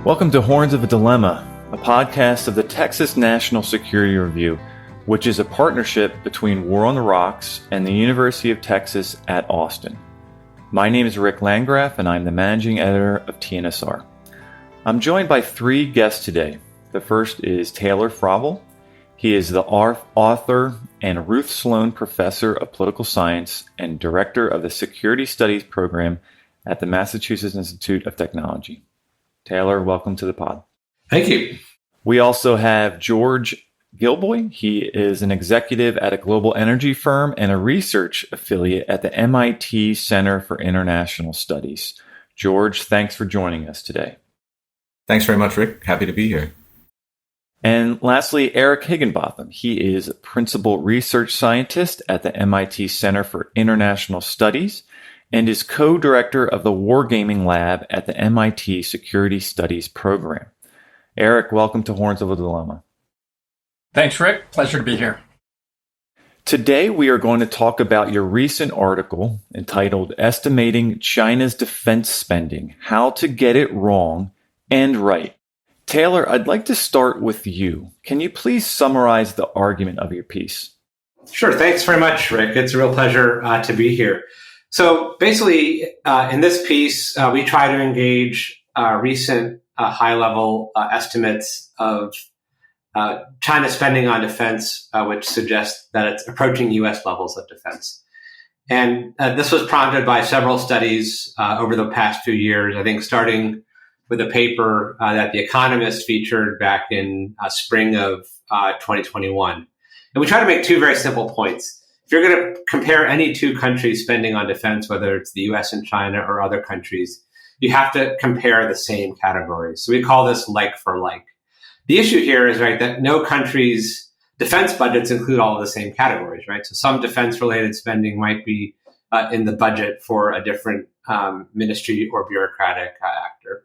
Welcome to Horns of a Dilemma, a podcast of the Texas National Security Review, which is a partnership between War on the Rocks and the University of Texas at Austin. My name is Rick Landgraf, and I'm the managing editor of TNSR. I'm joined by three guests today. The first is Taylor Fravel. He is the author and Ruth Sloan Professor of Political Science and Director of the Security Studies Program at the Massachusetts Institute of Technology. Taylor, welcome to the pod. Thank you. We also have George Gilboy. He is an executive at a global energy firm and a research affiliate at the MIT Center for International Studies. George, thanks for joining us today. Thanks very much, Rick. Happy to be here. And lastly, Eric Heginbotham. He is a principal research scientist at the MIT Center for International Studies and is co-director of the Wargaming Lab at the MIT Security Studies Program. Eric, welcome to Horns of a Dilemma. Thanks, Rick. Pleasure to be here. Today, we are going to talk about your recent article entitled Estimating China's Defense Spending, How to Get It Wrong and Right. Taylor, I'd like to start with you. Can you please summarize the argument of your piece? Sure. Thanks very much, Rick. It's a real pleasure to be here. So basically, in this piece, we try to engage recent high-level estimates of China's spending on defense, which suggests that it's approaching U.S. levels of defense. And this was prompted by several studies over the past few years, I think starting with a paper that The Economist featured back in spring of 2021. And we try to make two very simple points. If you're going to compare any two countries' spending on defense, whether it's the US and China or other countries, you have to compare the same categories. So we call this like for like. The issue here is, right, that no country's defense budgets include all of the same categories, right? So some defense-related spending might be in the budget for a different ministry or bureaucratic actor.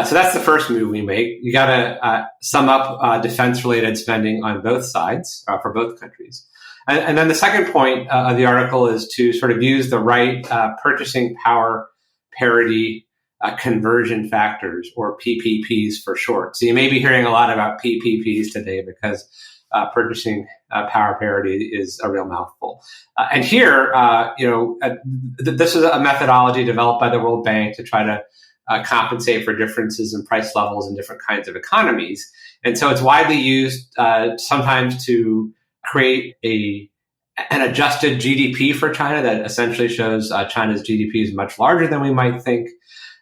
So that's the first move we make. You got to sum up defense-related spending on both sides for both countries. And then the second point of the article is to sort of use the right purchasing power parity conversion factors, or PPPs for short. So you may be hearing a lot about PPPs today because purchasing power parity is a real mouthful. And here, this is a methodology developed by the World Bank to try to compensate for differences in price levels in different kinds of economies. And so it's widely used sometimes to create an adjusted GDP for China that essentially shows China's GDP is much larger than we might think.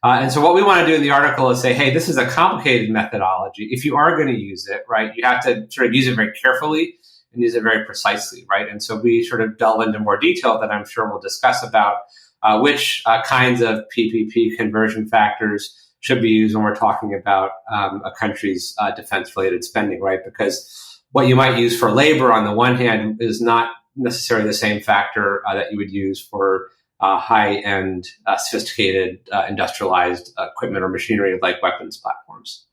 And so what we want to do in the article is say, hey, this is a complicated methodology. If you are going to use it, right, you have to sort of use it very carefully and use it very precisely, right? And so we sort of delve into more detail that I'm sure we'll discuss about which kinds of PPP conversion factors should be used when we're talking about a country's defense-related spending, right? Because what you might use for labor on the one hand is not necessarily the same factor that you would use for high-end, sophisticated, industrialized equipment or machinery like weapons platforms.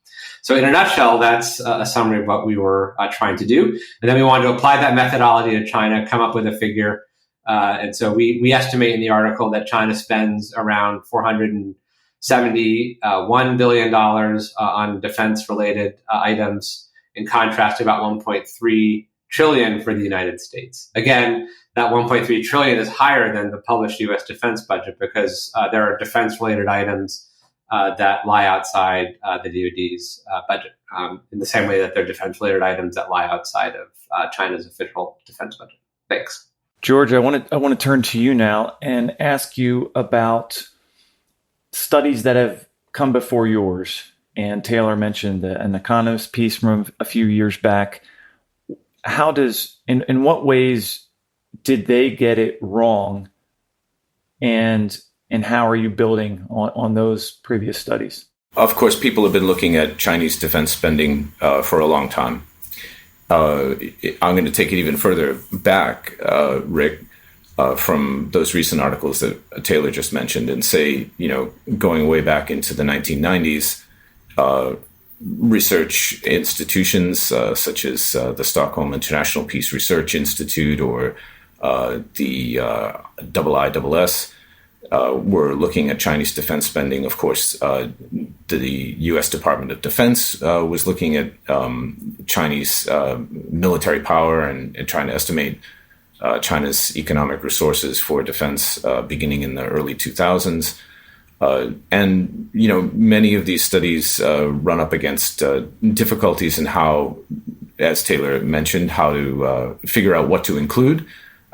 So in a nutshell, that's a summary of what we were trying to do. And then we wanted to apply that methodology to China, come up with a figure. And so we estimate in the article that China spends around $471 billion on defense-related items, in contrast to about 1.3 trillion for the United States. Again, that 1.3 trillion is higher than the published U.S. defense budget because there are defense-related items that lie outside the DoD's budget, in the same way that there are defense-related items that lie outside of China's official defense budget. Thanks. George, I want to turn to you now and ask you about studies that have come before yours. And Taylor mentioned an Economist piece from a few years back. How in what ways did they get it wrong? And how are you building on those previous studies? Of course, people have been looking at Chinese defense spending for a long time. I'm going to take it even further back, Rick, from those recent articles that Taylor just mentioned and say, going way back into the 1990s, research institutions such as the Stockholm International Peace Research Institute or the IISS were looking at Chinese defense spending. Of course, the U.S. Department of Defense was looking at Chinese military power and trying to estimate China's economic resources for defense beginning in the early 2000s. And, many of these studies run up against difficulties in how, as Taylor mentioned, how to figure out what to include.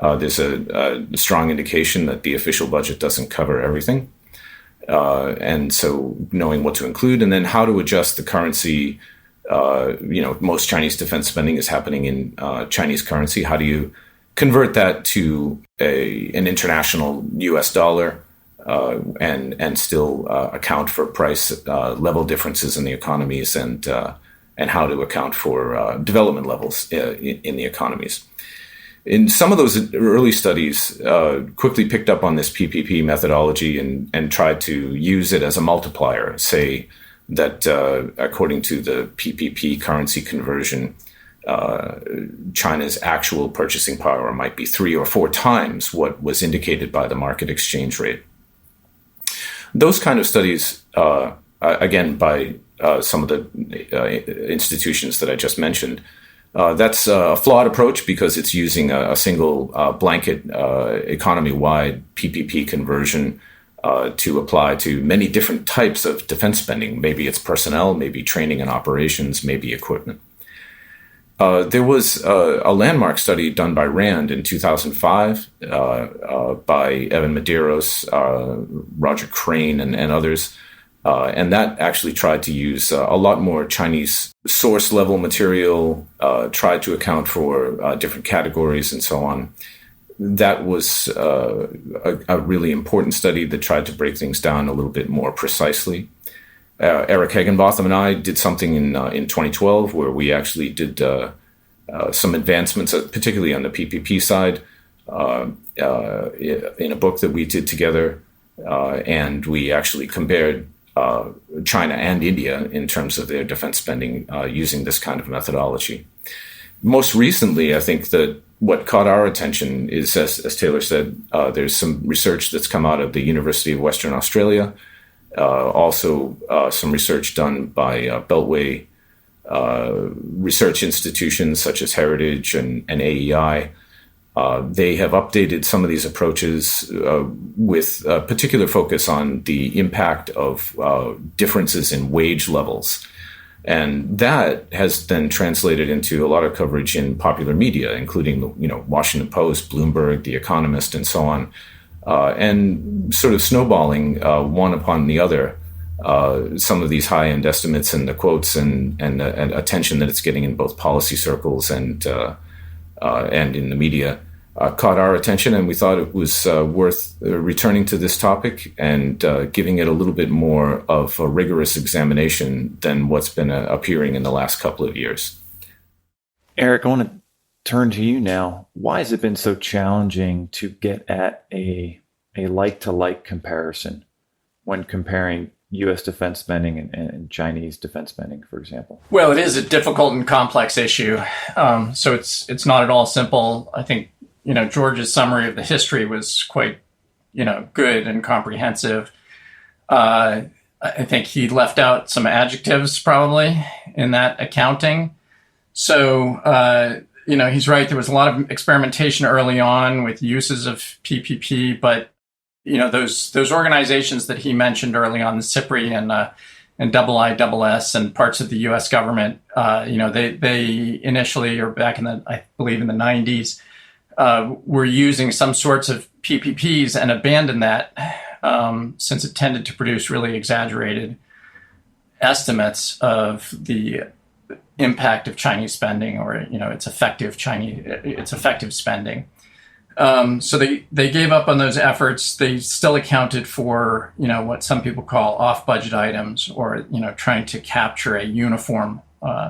There's a strong indication that the official budget doesn't cover everything. And so knowing what to include and then how to adjust the currency, most Chinese defense spending is happening in Chinese currency. How do you convert that to an international US dollar and still account for price level differences in the economies and how to account for development levels in the economies. In some of those early studies, quickly picked up on this PPP methodology and tried to use it as a multiplier, say that according to the PPP currency conversion, China's actual purchasing power might be 3 or 4 times what was indicated by the market exchange rate. Those kind of studies, again, by some of the institutions that I just mentioned, that's a flawed approach because it's using a single blanket economy-wide PPP conversion to apply to many different types of defense spending. Maybe it's personnel, maybe training and operations, maybe equipment. There was a landmark study done by RAND in 2005 by Evan Medeiros, Roger Crane, and others. And that actually tried to use a lot more Chinese source level material, tried to account for different categories and so on. That was a really important study that tried to break things down a little bit more precisely. Eric Heginbotham and I did something in 2012 where we actually did some advancements, particularly on the PPP side, in a book that we did together. And we actually compared China and India in terms of their defense spending using this kind of methodology. Most recently, I think that what caught our attention is, as Taylor said, there's some research that's come out of the University of Western Australia. Also, some research done by Beltway research institutions such as Heritage and AEI. They have updated some of these approaches with a particular focus on the impact of differences in wage levels. And that has then translated into a lot of coverage in popular media, including Washington Post, Bloomberg, The Economist, and so on. And sort of snowballing one upon the other, some of these high-end estimates and the quotes and attention that it's getting in both policy circles and in the media caught our attention, and we thought it was worth returning to this topic and giving it a little bit more of a rigorous examination than what's been appearing in the last couple of years. Eric, I want to turn to you now. Why has it been so challenging to get at a like-to-like comparison when comparing U.S. defense spending and Chinese defense spending, for example? Well, it is a difficult and complex issue. So it's not at all simple. I think, George's summary of the history was quite, good and comprehensive. I think he left out some adjectives probably in that accounting. So, he's right. There was a lot of experimentation early on with uses of PPP, but those organizations that he mentioned early on, the CIPRI and IISS and parts of the U.S. government, they initially, or back in I believe in the 90s, were using some sorts of PPPs and abandoned that since it tended to produce really exaggerated estimates of the impact of Chinese spending or its effective spending. So they gave up on those efforts. They still accounted for what some people call off-budget items, or trying to capture a uniform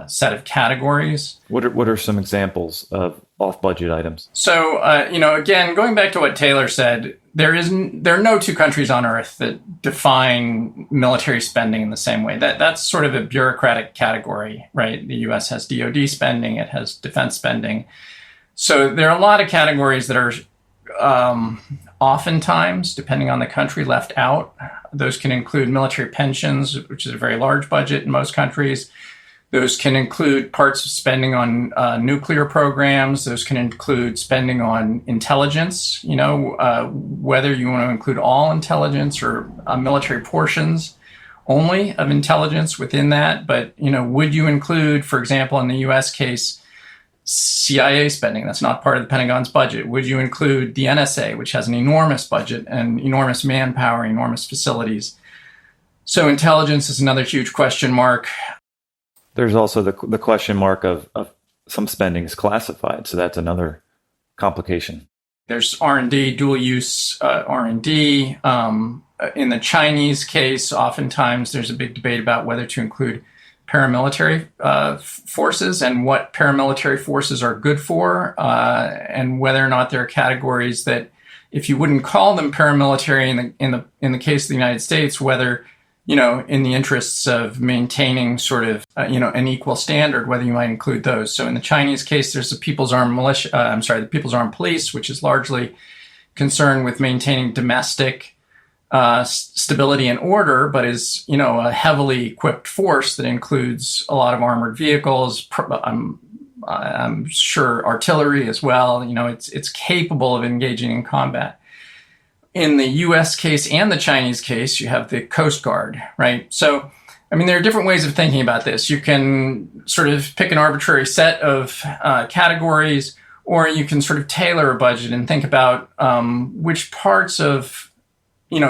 set of categories. What are some examples of off-budget items? So again, going back to what Taylor said, there are no two countries on earth that define military spending in the same way. That's sort of a bureaucratic category, right? The U.S. has DoD spending, it has defense spending. So there are a lot of categories that are oftentimes, depending on the country, left out. Those can include military pensions, which is a very large budget in most countries. Those can include parts of spending on nuclear programs. Those can include spending on intelligence, whether you want to include all intelligence or military portions only of intelligence within that. But, would you include, for example, in the U.S. case, CIA spending? That's not part of the Pentagon's budget. Would you include the NSA, which has an enormous budget and enormous manpower, enormous facilities? So intelligence is another huge question mark. There's also the question mark of some spending is classified. So that's another complication. There's R&D, dual use R&D. In the Chinese case, oftentimes there's a big debate about whether to include paramilitary forces and what paramilitary forces are good for, and whether or not there are categories that, if you wouldn't call them paramilitary in the case of the United States, whether in the interests of maintaining sort of, an equal standard, whether you might include those. So in the Chinese case, there's the People's Armed Police, which is largely concerned with maintaining domestic stability and order, but is, a heavily equipped force that includes a lot of armored vehicles. I'm sure artillery as well. It's capable of engaging in combat. In the U.S. case and the Chinese case, you have the Coast Guard, right? So, there are different ways of thinking about this. You can sort of pick an arbitrary set of categories, or you can sort of tailor a budget and think about which parts of,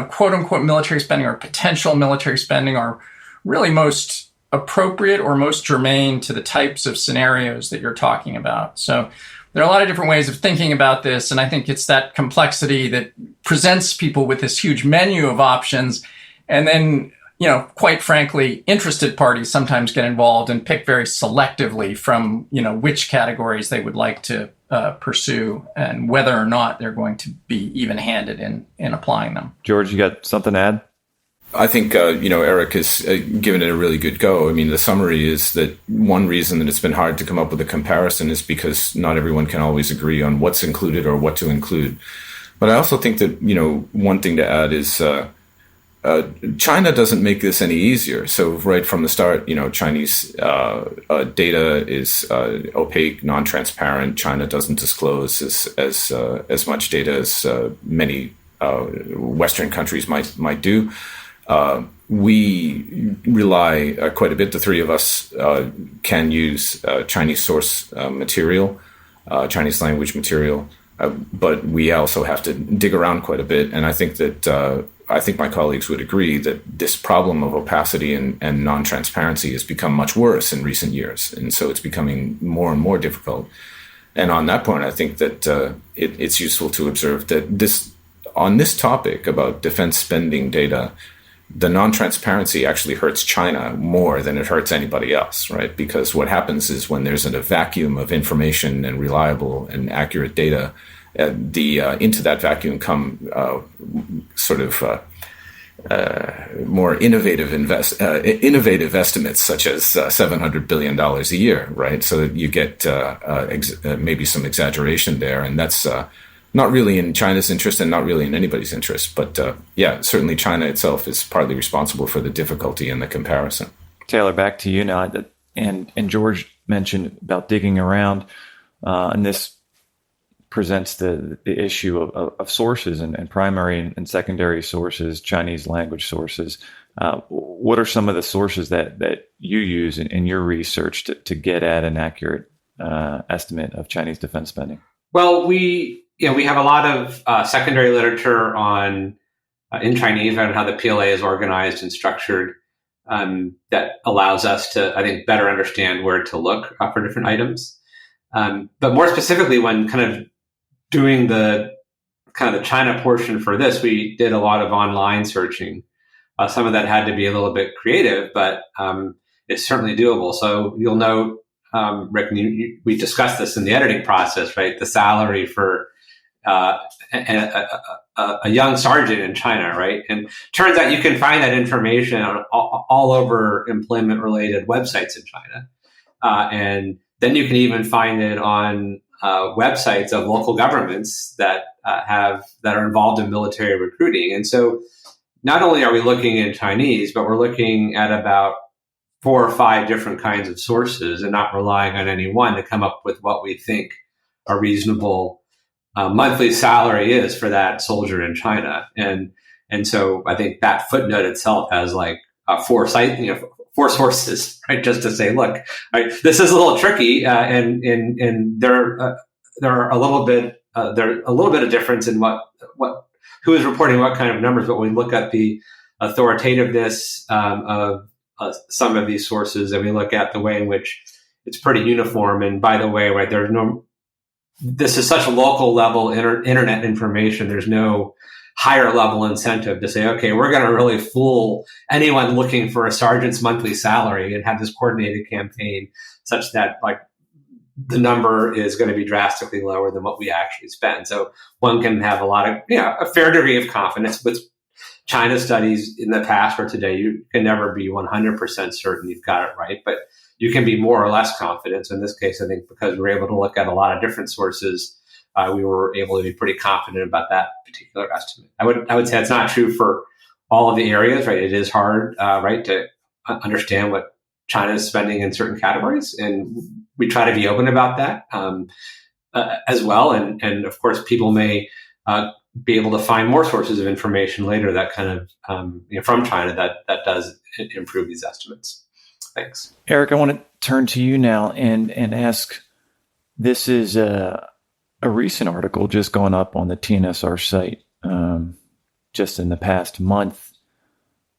quote unquote military spending or potential military spending are really most appropriate or most germane to the types of scenarios that you're talking about. So there are a lot of different ways of thinking about this, and I think it's that complexity that presents people with this huge menu of options. And then, quite frankly, interested parties sometimes get involved and pick very selectively from, which categories they would like to pursue and whether or not they're going to be even-handed in applying them. George, you got something to add? I think, Eric has given it a really good go. The summary is that one reason that it's been hard to come up with a comparison is because not everyone can always agree on what's included or what to include. But I also think that, one thing to add is China doesn't make this any easier. So right from the start, Chinese data is opaque, non-transparent. China doesn't disclose as much data as many Western countries might do. We rely quite a bit. The three of us can use Chinese source material, Chinese language material, but we also have to dig around quite a bit. And I think that my colleagues would agree that this problem of opacity and non-transparency has become much worse in recent years, and so it's becoming more and more difficult. And on that point, I think that it's useful to observe that on this topic about defense spending data, the non-transparency actually hurts China more than it hurts anybody else, right? Because what happens is when there's a vacuum of information and reliable and accurate data, into that vacuum come more innovative estimates, such as $700 billion a year, right? So that you get maybe some exaggeration there, and that's not really in China's interest and not really in anybody's interest. But certainly China itself is partly responsible for the difficulty in the comparison. Taylor, back to you now. And George mentioned about digging around, and this presents the issue of sources and primary and secondary sources, Chinese language sources. What are some of the sources that you use in your research to get at an accurate estimate of Chinese defense spending? Well, we have a lot of secondary literature in Chinese on how the PLA is organized and structured that allows us to, I think, better understand where to look for different items. But more specifically, when kind of doing the China portion for this, we did a lot of online searching. Some of that had to be a little bit creative, but it's certainly doable. So you'll note, Rick, we discussed this in the editing process, right? The salary for a young sergeant in China, right? And turns out you can find that information all over employment-related websites in China. And then you can even find it on websites of local governments that are involved in military recruiting. And so not only are we looking in Chinese, but we're looking at about 4 or 5 different kinds of sources and not relying on any one to come up with what we think a reasonable monthly salary is for that soldier in China. And so I think that footnote itself has like 4 sources, right? Just to say, look, right, this is a little tricky, and there are a little bit of difference in what who is reporting what kind of numbers. But when we look at the authoritativeness of some of these sources, and we look at the way in which it's pretty uniform. And by the way, right, this is such a local level internet information. There's no higher level incentive to say, okay, we're going to really fool anyone looking for a sergeant's monthly salary and have this coordinated campaign such that like the number is going to be drastically lower than what we actually spend. So one can have a fair degree of confidence with China studies in the past or today. You can never be 100% certain you've got it right, but you can be more or less confident. So in this case, I think because we're able to look at a lot of different sources, we were able to be pretty confident about that particular estimate. I would say it's not true for all of the areas, right? It is hard, right, to understand what China is spending in certain categories, and we try to be open about that as well. And of course, people may be able to find more sources of information later that kind of from China that does improve these estimates. Thanks, Eric. I want to turn to you now and ask. This is a recent article just gone up on the TNSR site just in the past month.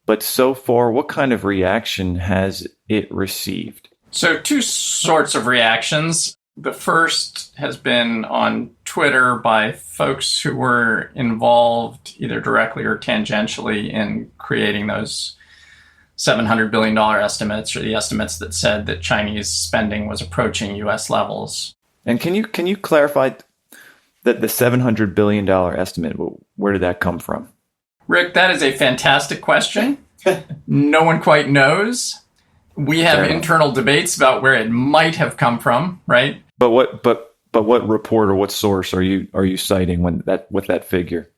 But so far, what kind of reaction has it received? So 2 sorts of reactions. The first has been on Twitter by folks who were involved either directly or tangentially in creating those $700 billion estimates, or the estimates that said that Chinese spending was approaching U.S. levels. And can you clarify that the $700 billion estimate, where did that come from? Rick, that is a fantastic question. No one quite knows. We have internal debates about where it might have come from, right? But what report or what source are you citing with that figure?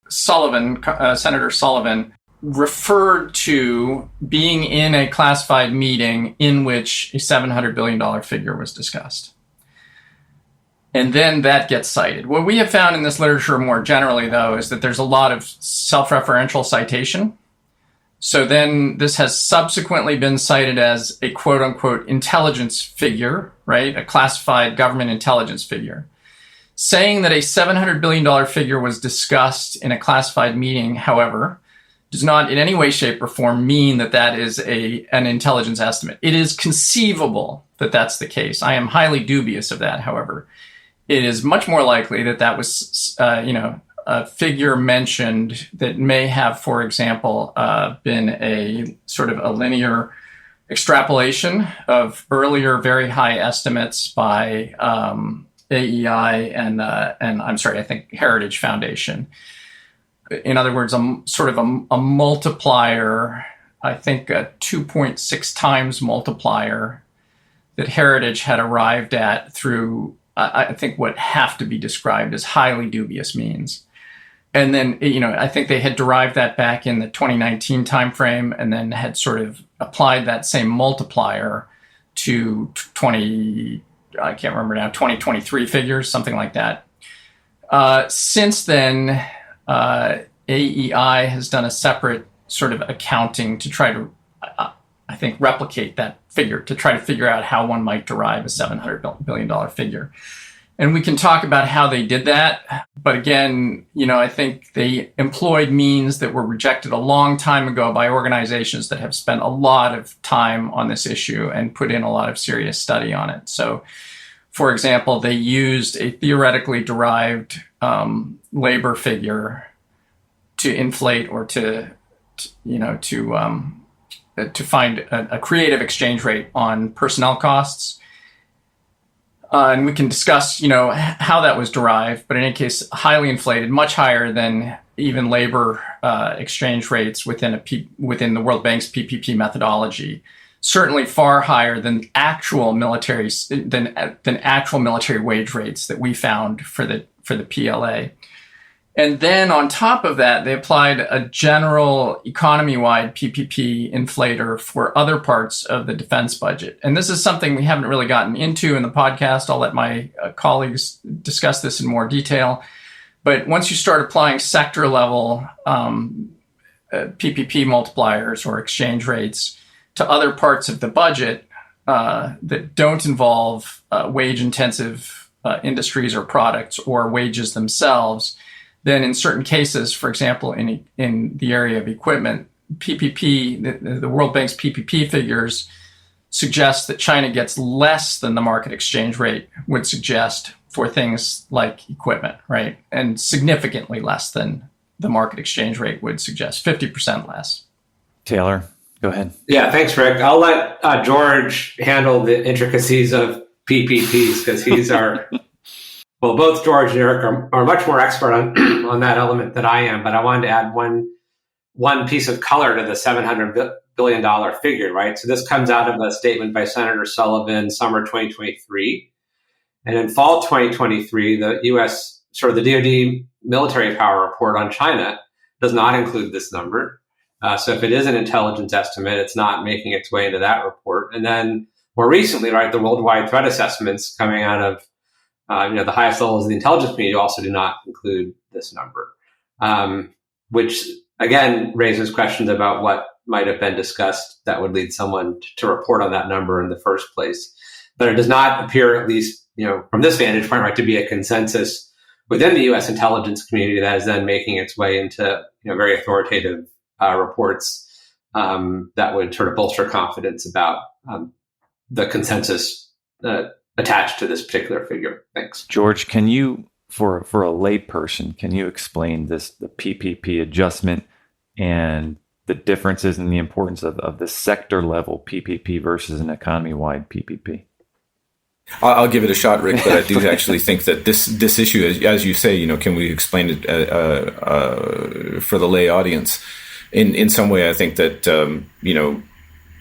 Senator Sullivan referred to being in a classified meeting in which a $700 billion figure was discussed. And then that gets cited. What we have found in this literature more generally, though, is that there's a lot of self-referential citation. So then this has subsequently been cited as a quote-unquote intelligence figure, right? A classified government intelligence figure. Saying that a $700 billion figure was discussed in a classified meeting, however, does not in any way, shape, or form mean that that is an intelligence estimate. It is conceivable that that's the case. I am highly dubious of that, however. It is much more likely that that was, a figure mentioned that may have, for example, been a sort of a linear extrapolation of earlier very high estimates by AEI and I think Heritage Foundation. In other words, a multiplier, I think a 2.6 times multiplier that Heritage had arrived at through, I think, what have to be described as highly dubious means. And then, I think they had derived that back in the 2019 timeframe and then had sort of applied that same multiplier to 2023 figures, something like that. Since then, AEI has done a separate sort of accounting to try to, I think, replicate that figure, to try to figure out how one might derive a $700 billion figure. And we can talk about how they did that. But again, I think they employed means that were rejected a long time ago by organizations that have spent a lot of time on this issue and put in a lot of serious study on it. So, for example, they used a theoretically derived labor figure to inflate or to find a creative exchange rate on personnel costs. And we can discuss, how that was derived, but in any case, highly inflated, much higher than even labor exchange rates within the World Bank's PPP methodology. certainly far higher than actual military wage rates that we found for the PLA. And then on top of that, they applied a general economy-wide PPP inflator for other parts of the defense budget. And this is something we haven't really gotten into in the podcast. I'll let my colleagues discuss this in more detail. But once you start applying sector-level PPP multipliers or exchange rates to other parts of the budget that don't involve wage-intensive industries or products or wages themselves, then in certain cases, for example, in the area of equipment, PPP, the World Bank's PPP figures suggest that China gets less than the market exchange rate would suggest for things like equipment, right? And significantly less than the market exchange rate would suggest, 50% less. Taylor, go ahead. Yeah, thanks, Rick. I'll let George handle the intricacies of PPPs because he's our... Well, both George and Eric are much more expert on that element than I am, but I wanted to add one piece of color to the $700 billion figure, right? So this comes out of a statement by Senator Sullivan, summer 2023. And in fall 2023, the U.S., the DoD military power report on China does not include this number. So if it is an intelligence estimate, it's not making its way into that report. And then more recently, right, the worldwide threat assessments coming out of the highest levels of the intelligence community also do not include this number, which again raises questions about what might have been discussed that would lead someone to report on that number in the first place. But it does not appear, at least from this vantage point, right, to be a consensus within the U.S. intelligence community that is then making its way into very authoritative reports that would sort of bolster confidence about the consensus attached to this particular figure. Thanks. George, can you, for a layperson, can you explain the PPP adjustment and the differences in the importance of the sector level PPP versus an economy-wide PPP? I'll give it a shot, Rick, but I do actually think that this issue, as you say, can we explain it for the lay audience? In some way, I think that,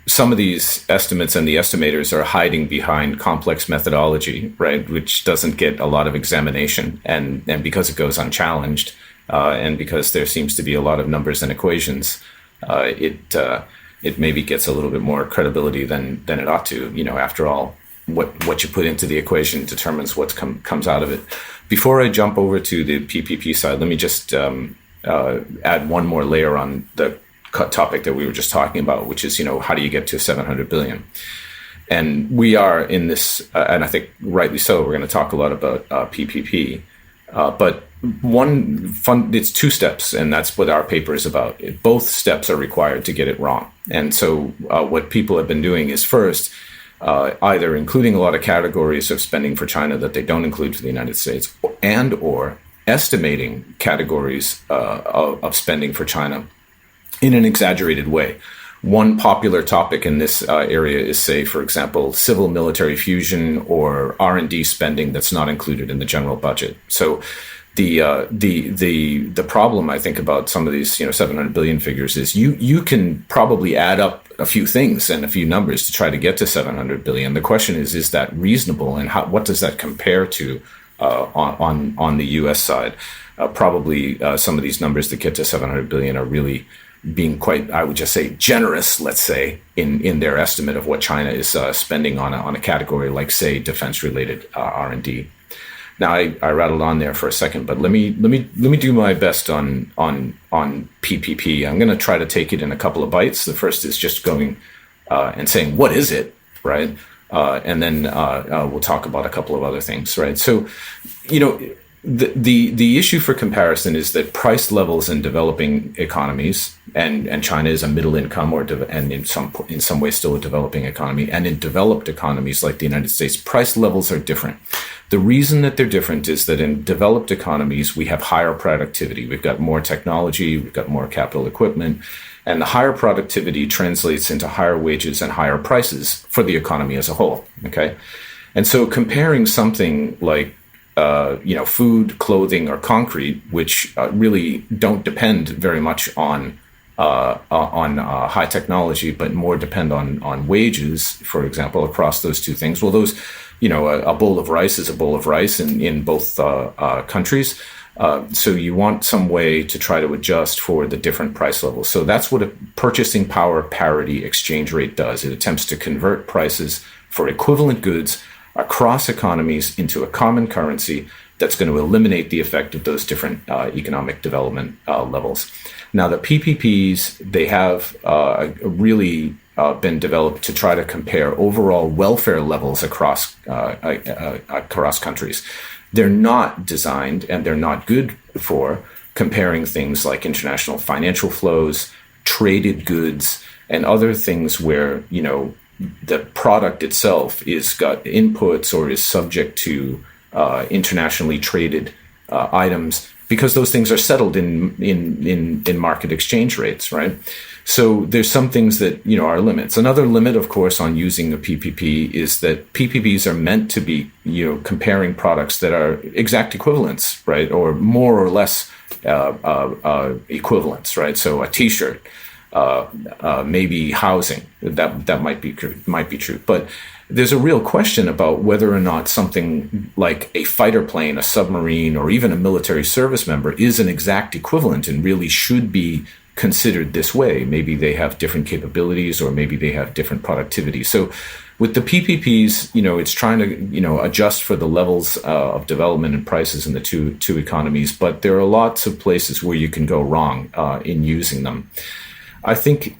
some of these estimates and the estimators are hiding behind complex methodology, right, which doesn't get a lot of examination. And because it goes unchallenged, and because there seems to be a lot of numbers and equations, it maybe gets a little bit more credibility than it ought to. After all, what you put into the equation determines what comes out of it. Before I jump over to the PPP side, let me just add one more layer on the topic that we were just talking about, which is, how do you get to 700 billion? And we are in this, and I think rightly so, we're going to talk a lot about PPP. But it's two steps, and that's what our paper is about. Both steps are required to get it wrong. And so what people have been doing is first, either including a lot of categories of spending for China that they don't include for the United States, and or estimating categories of spending for China in an exaggerated way. One popular topic in this area is, say, for example, civil military fusion or R&D spending that's not included in the general budget. So the problem I think about some of these 700 billion figures is you can probably add up a few things and a few numbers to try to get to 700 billion. The question is that reasonable, and what does that compare to on the U.S. side? Probably some of these numbers that get to 700 billion are really being quite, I would just say, generous, let's say, in their estimate of what China is spending on a category like, say, defense-related R&D. Now, I rattled on there for a second, but let me do my best on PPP. I'm going to try to take it in a couple of bites. The first is just going and saying, what is it, right? And then we'll talk about a couple of other things, right? So, the issue for comparison is that price levels in developing economies, and China is a middle income and in some ways still a developing economy, and in developed economies like the United States, price levels are different. The reason that they're different is that in developed economies, we have higher productivity. We've got more technology, we've got more capital equipment, and the higher productivity translates into higher wages and higher prices for the economy as a whole, okay? And so comparing something like food, clothing, or concrete, which really don't depend very much on high technology, but more depend on wages, for example, across those two things. Well, those, a bowl of rice is a bowl of rice in both countries. So you want some way to try to adjust for the different price levels. So that's what a purchasing power parity exchange rate does. It attempts to convert prices for equivalent goods across economies into a common currency that's going to eliminate the effect of those different economic development levels. Now, the PPPs, they have really been developed to try to compare overall welfare levels across countries. They're not designed and they're not good for comparing things like international financial flows, traded goods, and other things where, the product itself is got inputs or is subject to internationally traded items, because those things are settled in market exchange rates, right? So there's some things that, are limits. Another limit, of course, on using a PPP is that PPPs are meant to be, comparing products that are exact equivalents, right? Or more or less equivalents, right? So a T-shirt, maybe housing, that might be true. But there's a real question about whether or not something like a fighter plane, a submarine, or even a military service member is an exact equivalent and really should be considered this way. Maybe they have different capabilities, or maybe they have different productivity. So with the PPPs, it's trying to, adjust for the levels of development and prices in the two economies. But there are lots of places where you can go wrong in using them. I think,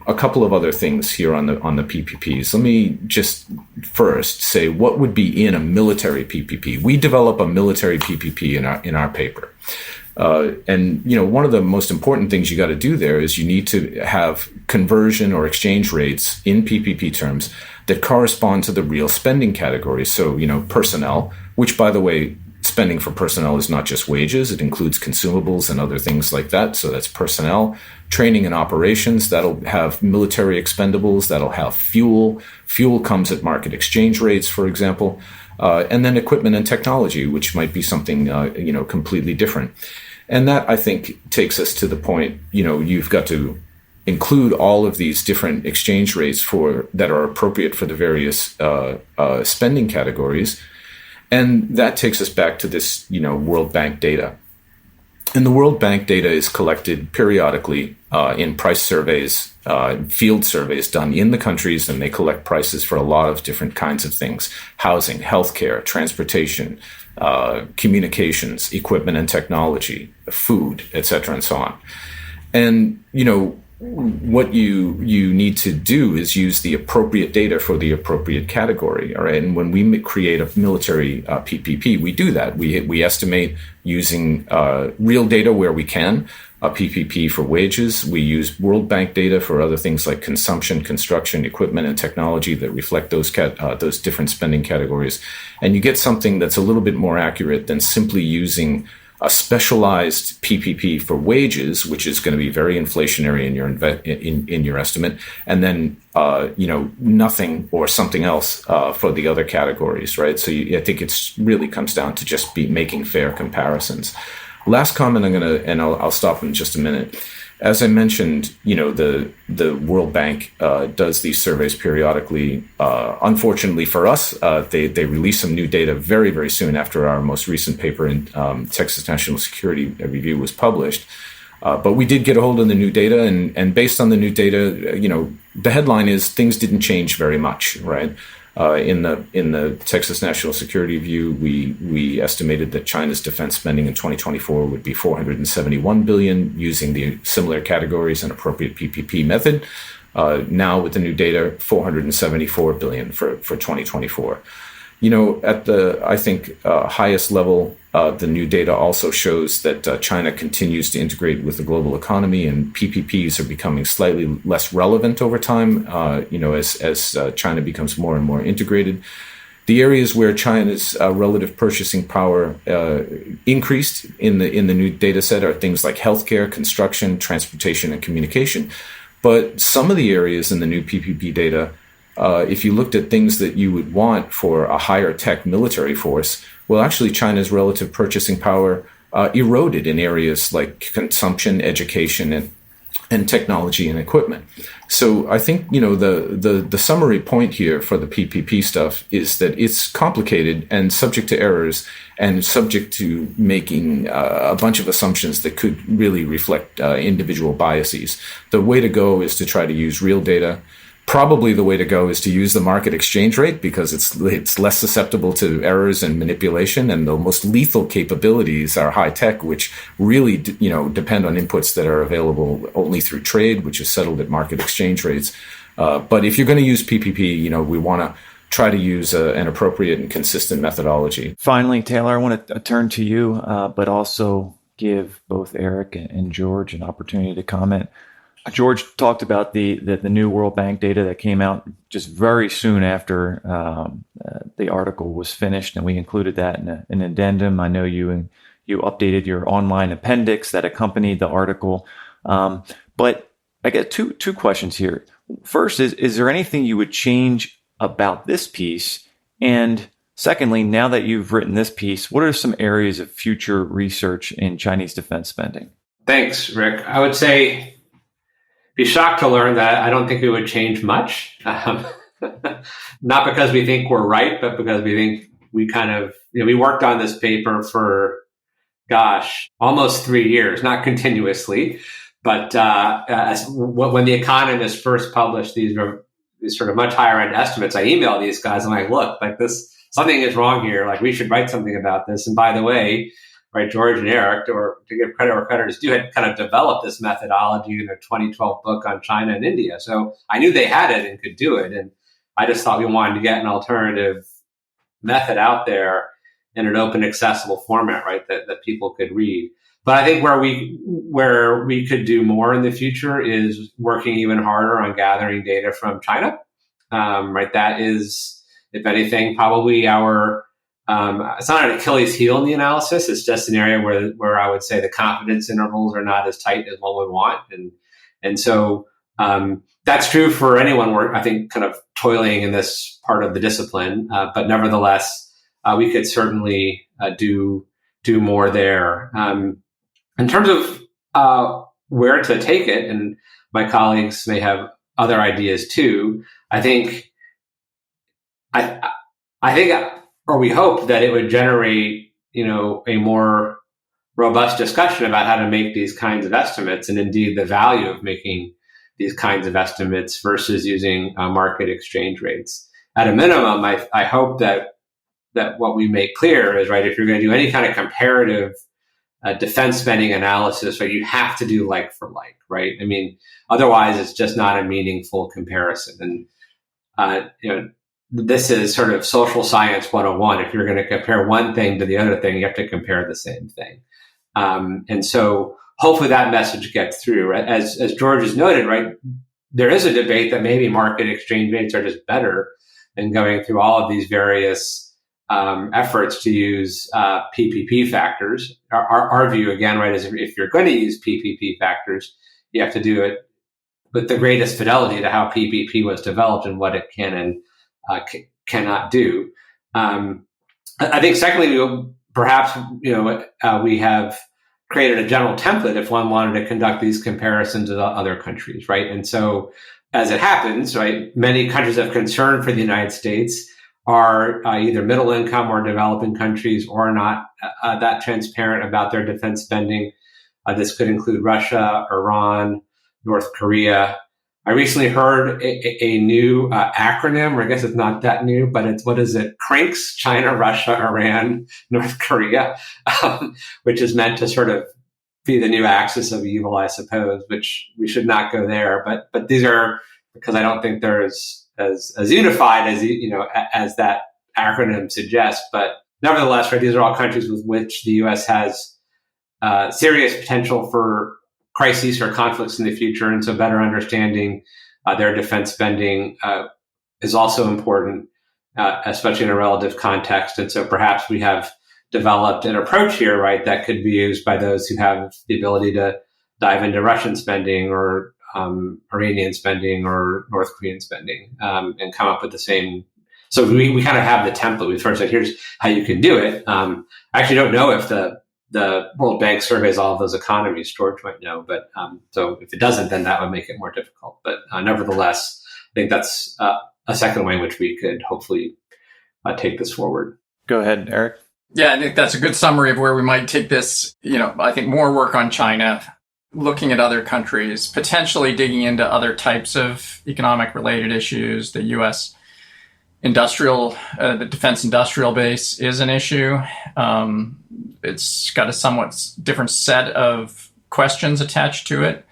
a couple of other things here on the PPPs. Let me just first say what would be in a military PPP. We develop a military PPP in our paper. And one of the most important things you got to do there is you need to have conversion or exchange rates in PPP terms that correspond to the real spending categories. So, personnel, which, by the way, spending for personnel is not just wages. It includes consumables and other things like that. So that's personnel. Training and operations, that'll have military expendables, that'll have fuel. Fuel comes at market exchange rates, for example. And then equipment and technology, which might be something, completely different. And that, I think, takes us to the point, you've got to include all of these different exchange rates that are appropriate for the various spending categories. And that takes us back to this, World Bank data. And the World Bank data is collected periodically in price surveys, field surveys done in the countries, and they collect prices for a lot of different kinds of things: housing, healthcare, transportation, communications, equipment and technology, food, etc., and so on. And, what you need to do is use the appropriate data for the appropriate category. All right. And when we create a military PPP, we do that. We estimate using real data where we can, a PPP for wages. We use World Bank data for other things like consumption, construction, equipment, and technology that reflect those different spending categories. And you get something that's a little bit more accurate than simply using a specialized PPP for wages, which is going to be very inflationary in your estimate, and then nothing or something else for the other categories, right? So I think it's really comes down to just making fair comparisons. Last comment I'll stop in just a minute. As I mentioned, the World Bank does these surveys periodically. Unfortunately for us, they release some new data very, very soon after our most recent paper in Texas National Security Review was published. But we did get a hold of the new data, and based on the new data, the headline is things didn't change very much, right? In the Texas National Security Review, we estimated that China's defense spending in 2024 would be $471 billion using the similar categories and appropriate PPP method. Now with the new data, $474 billion for 2024. At the, I think, highest level, the new data also shows that China continues to integrate with the global economy, and PPPs are becoming slightly less relevant over time, as China becomes more and more integrated. The areas where China's relative purchasing power increased in the new data set are things like healthcare, construction, transportation, and communication. But some of the areas in the new PPP data, if you looked at things that you would want for a higher tech military force, well, actually China's relative purchasing power eroded in areas like consumption, education, and and technology and equipment. So I think, the summary point here for the PPP stuff is that it's complicated and subject to errors and subject to making a bunch of assumptions that could really reflect individual biases. The way to go is to try to use real data. Probably the way to go is to use the market exchange rate because it's less susceptible to errors and manipulation, and the most lethal capabilities are high tech, which really depend on inputs that are available only through trade, which is settled at market exchange rates. But if you're going to use PPP, we want to try to use an appropriate and consistent methodology. Finally, Taylor, I want to turn to you, but also give both Eric and George an opportunity to comment. George talked about the new World Bank data that came out just very soon after the article was finished, and we included that in an addendum. I know you updated your online appendix that accompanied the article. But I got two questions here. First, is there anything you would change about this piece? And secondly, now that you've written this piece, what are some areas of future research in Chinese defense spending? Thanks, Rick. I would say be shocked to learn that I don't think it would change much. Not because we think we're right, but because we think we kind of, we worked on this paper for, almost 3 years, not continuously, but when The Economist first published these sort of much higher end estimates, I emailed these guys. I'm like, look, something is wrong here. Like, we should write something about this. And by the way, right, George and Eric, or to give credit where credit is due, had kind of developed this methodology in their 2012 book on China and India. So I knew they had it and could do it. And I just thought we wanted to get an alternative method out there in an open, accessible format, right, that people could read. But I think where we could do more in the future is working even harder on gathering data from China. Right, that is, if anything, probably our it's not an Achilles heel in the analysis. It's just an area where I would say the confidence intervals are not as tight as one would want. And so that's true for anyone I think kind of toiling in this part of the discipline. But nevertheless, we could certainly do more there. In terms of where to take it, and my colleagues may have other ideas too, I think or we hope that it would generate, a more robust discussion about how to make these kinds of estimates, and indeed the value of making these kinds of estimates versus using market exchange rates. At a minimum, I hope that what we make clear is, right, if you're going to do any kind of comparative defense spending analysis, right, you have to do like for like, right? I mean, otherwise it's just not a meaningful comparison. And, this is sort of social science 101. If you're going to compare one thing to the other thing, you have to compare the same thing. And so hopefully that message gets through. Right? As George has noted, right, there is a debate that maybe market exchange rates are just better than going through all of these various efforts to use PPP factors. Our view, again, right, is if you're going to use PPP factors, you have to do it with the greatest fidelity to how PPP was developed and what it can and cannot do. I think secondly, perhaps, we have created a general template if one wanted to conduct these comparisons with other countries, right? And so as it happens, right, many countries of concern for the United States are either middle income or developing countries, or not that transparent about their defense spending. This could include Russia, Iran, North Korea. I recently heard a new acronym, or I guess it's not that new, but it's, what is it? CRINKS, China, Russia, Iran, North Korea, which is meant to sort of be the new axis of evil, I suppose, which we should not go there. But these are, because I don't think they're as unified as that acronym suggests. But nevertheless, right, these are all countries with which the U.S. has serious potential for crises or conflicts in the future. And so better understanding their defense spending is also important, especially in a relative context. And so perhaps we have developed an approach here, right, that could be used by those who have the ability to dive into Russian spending or Iranian spending or North Korean spending and come up with the same. So we kind of have the template. We first said, here's how you can do it. I actually don't know if the the World Bank surveys all of those economies. George might know, but so if it doesn't, then that would make it more difficult. But nevertheless, I think that's a second way in which we could hopefully take this forward. Go ahead, Eric. Yeah, I think that's a good summary of where we might take this. I think more work on China, looking at other countries, potentially digging into other types of economic related issues. The U.S. the defense industrial base is an issue. It's got a somewhat different set of questions attached to it.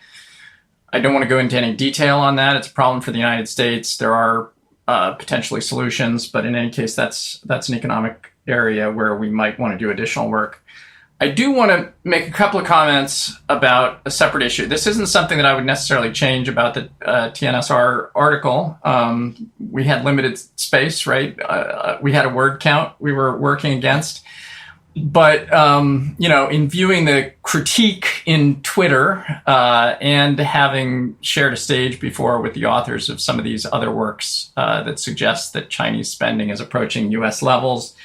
I don't want to go into any detail on that. It's a problem for the United States. There are potentially solutions, but in any case, that's an economic area where we might want to do additional work. I do want to make a couple of comments about a separate issue. This isn't something that I would necessarily change about the TNSR article. We had limited space, right? We had a word count we were working against. But, in viewing the critique in Twitter and having shared a stage before with the authors of some of these other works that suggest that Chinese spending is approaching U.S. levels,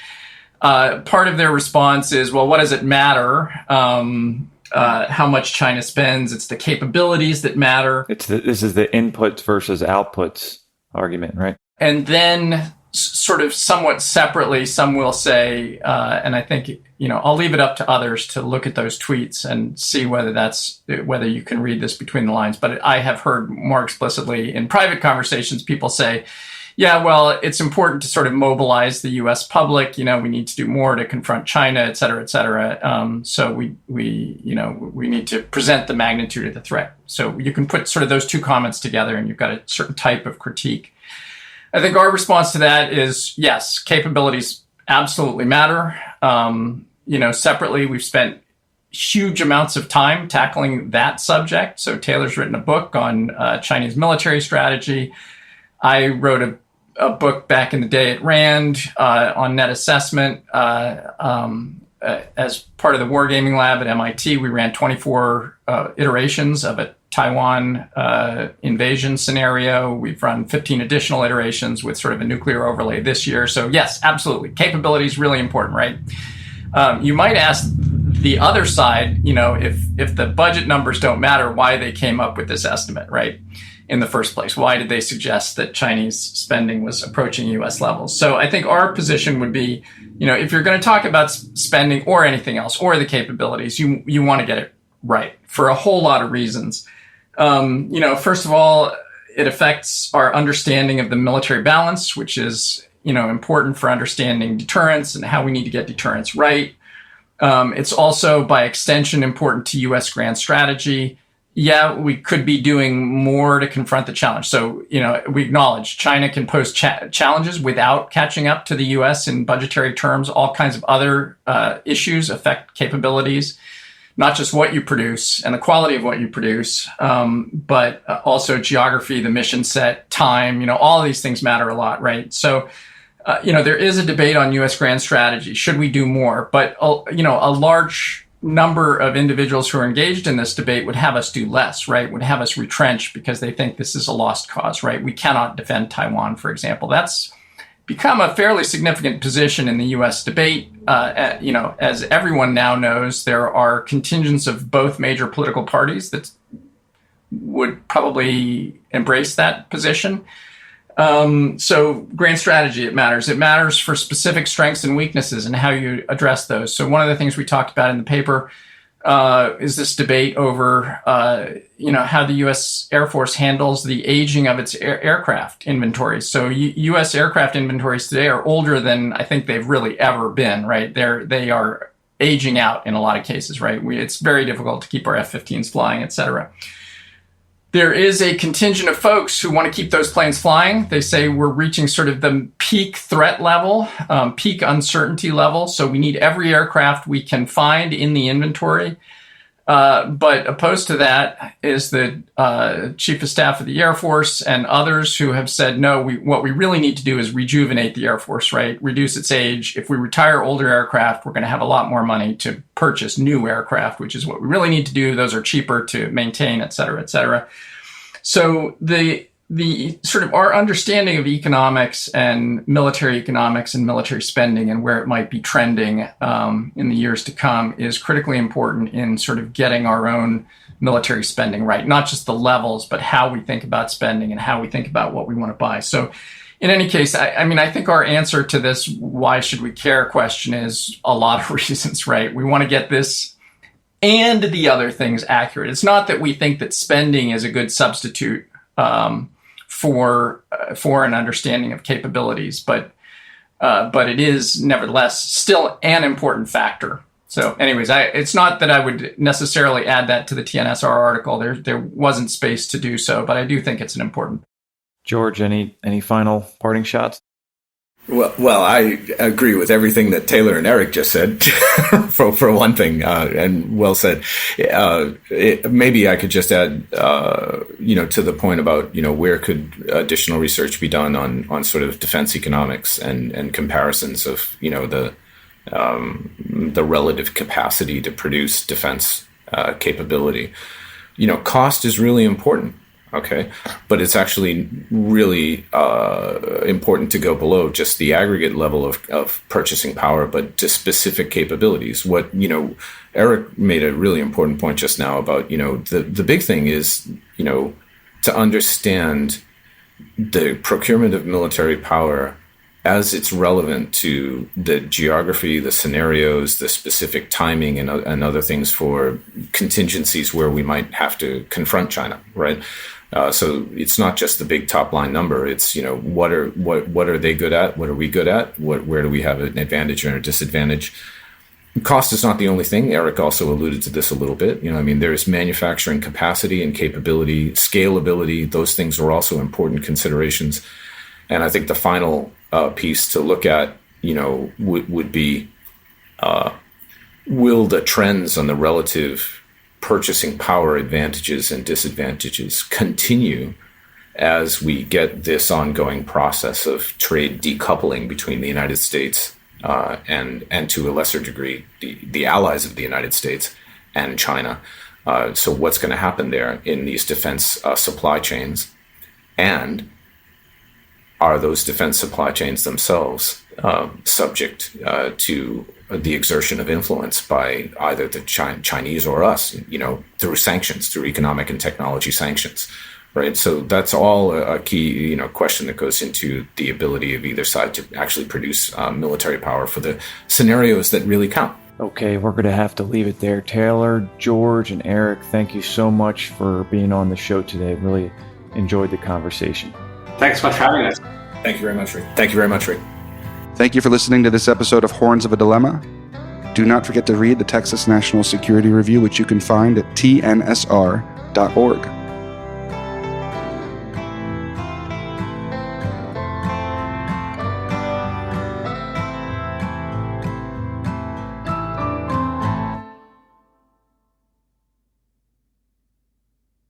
part of their response is, well, what does it matter how much China spends? It's the capabilities that matter. This is the inputs versus outputs argument, right? And then sort of somewhat separately, some will say, and I think, I'll leave it up to others to look at those tweets and see whether you can read this between the lines. But I have heard more explicitly in private conversations, people say, yeah, well, it's important to sort of mobilize the U.S. public. We need to do more to confront China, et cetera, et cetera. So we need to present the magnitude of the threat. So you can put sort of those two comments together and you've got a certain type of critique. I think our response to that is, yes, capabilities absolutely matter. Separately, we've spent huge amounts of time tackling that subject. So Taylor's written a book on Chinese military strategy. I wrote a book back in the day at RAND on net assessment. As part of the Wargaming Lab at MIT, we ran 24 iterations of a Taiwan invasion scenario. We've run 15 additional iterations with sort of a nuclear overlay this year. So yes, absolutely. Capability is really important, right? You might ask the other side, if the budget numbers don't matter, why they came up with this estimate, right? In the first place. Why did they suggest that Chinese spending was approaching U.S. levels? So I think our position would be, if you're going to talk about spending or anything else or the capabilities, you want to get it right for a whole lot of reasons. First of all, it affects our understanding of the military balance, which is, important for understanding deterrence and how we need to get deterrence right. It's also, by extension, important to U.S. grand strategy. Yeah, we could be doing more to confront the challenge. So, we acknowledge China can pose challenges without catching up to the U.S. in budgetary terms. All kinds of other issues affect capabilities, not just what you produce and the quality of what you produce, but also geography, the mission set, time, all of these things matter a lot, right? So, there is a debate on U.S. grand strategy. Should we do more? But, a large number of individuals who are engaged in this debate would have us do less, right? Would have us retrench because they think this is a lost cause, right? We cannot defend Taiwan, for example. That's become a fairly significant position in the U.S. debate. As everyone now knows, there are contingents of both major political parties that would probably embrace that position. So grand strategy, it matters. It matters for specific strengths and weaknesses and how you address those. So one of the things we talked about in the paper is this debate over, how the U.S. Air Force handles the aging of its aircraft inventories. So U.S. aircraft inventories today are older than I think they've really ever been, right? They are aging out in a lot of cases, right? It's very difficult to keep our F-15s flying, et cetera. There is a contingent of folks who want to keep those planes flying. They say we're reaching sort of the peak threat level, peak uncertainty level. So we need every aircraft we can find in the inventory. But opposed to that is the Chief of Staff of the Air Force and others who have said, no, what we really need to do is rejuvenate the Air Force, right? Reduce its age. If we retire older aircraft, we're going to have a lot more money to purchase new aircraft, which is what we really need to do. Those are cheaper to maintain, et cetera, et cetera. So the the sort of our understanding of economics and military spending and where it might be trending in the years to come is critically important in sort of getting our own military spending right, not just the levels, but how we think about spending and how we think about what we want to buy. So in any case, I think our answer to this why should we care question is a lot of reasons, right? We want to get this and the other things accurate. It's not that we think that spending is a good substitute for an understanding of capabilities, but it is nevertheless still an important factor. So anyways, it's not that I would necessarily add that to the TNSR article. There wasn't space to do so, but I do think it's an important. George, any final parting shots? Well, I agree with everything that Taylor and Eric just said, for one thing, and well said. Maybe I could just add, to the point about, where could additional research be done on sort of defense economics and comparisons of, the relative capacity to produce defense capability. Cost is really important. Okay, but it's actually really important to go below just the aggregate level of purchasing power, but to specific capabilities. What, Eric made a really important point just now about, the big thing is, to understand the procurement of military power as it's relevant to the geography, the scenarios, the specific timing, and other things for contingencies where we might have to confront China, right? So it's not just the big top line number. It's, what are they good at? What are we good at? Where do we have an advantage or a disadvantage? Cost is not the only thing. Eric also alluded to this a little bit. There's manufacturing capacity and capability, scalability. Those things are also important considerations. And I think the final piece to look at, would be, will the trends on the relative purchasing power advantages and disadvantages continue as we get this ongoing process of trade decoupling between the United States and to a lesser degree, the allies of the United States and China. So what's going to happen there in these defense supply chains? And are those defense supply chains themselves subject to the exertion of influence by either the Chinese or us, through sanctions, through economic and technology sanctions, right? So that's all a key, question that goes into the ability of either side to actually produce military power for the scenarios that really count. Okay, we're going to have to leave it there. Taylor, George, and Eric, thank you so much for being on the show today. Really enjoyed the conversation. Thanks so much for having us. Thank you very much, Rick. Thank you very much, Rick. Thank you for listening to this episode of Horns of a Dilemma. Do not forget to read the Texas National Security Review, which you can find at tnsr.org.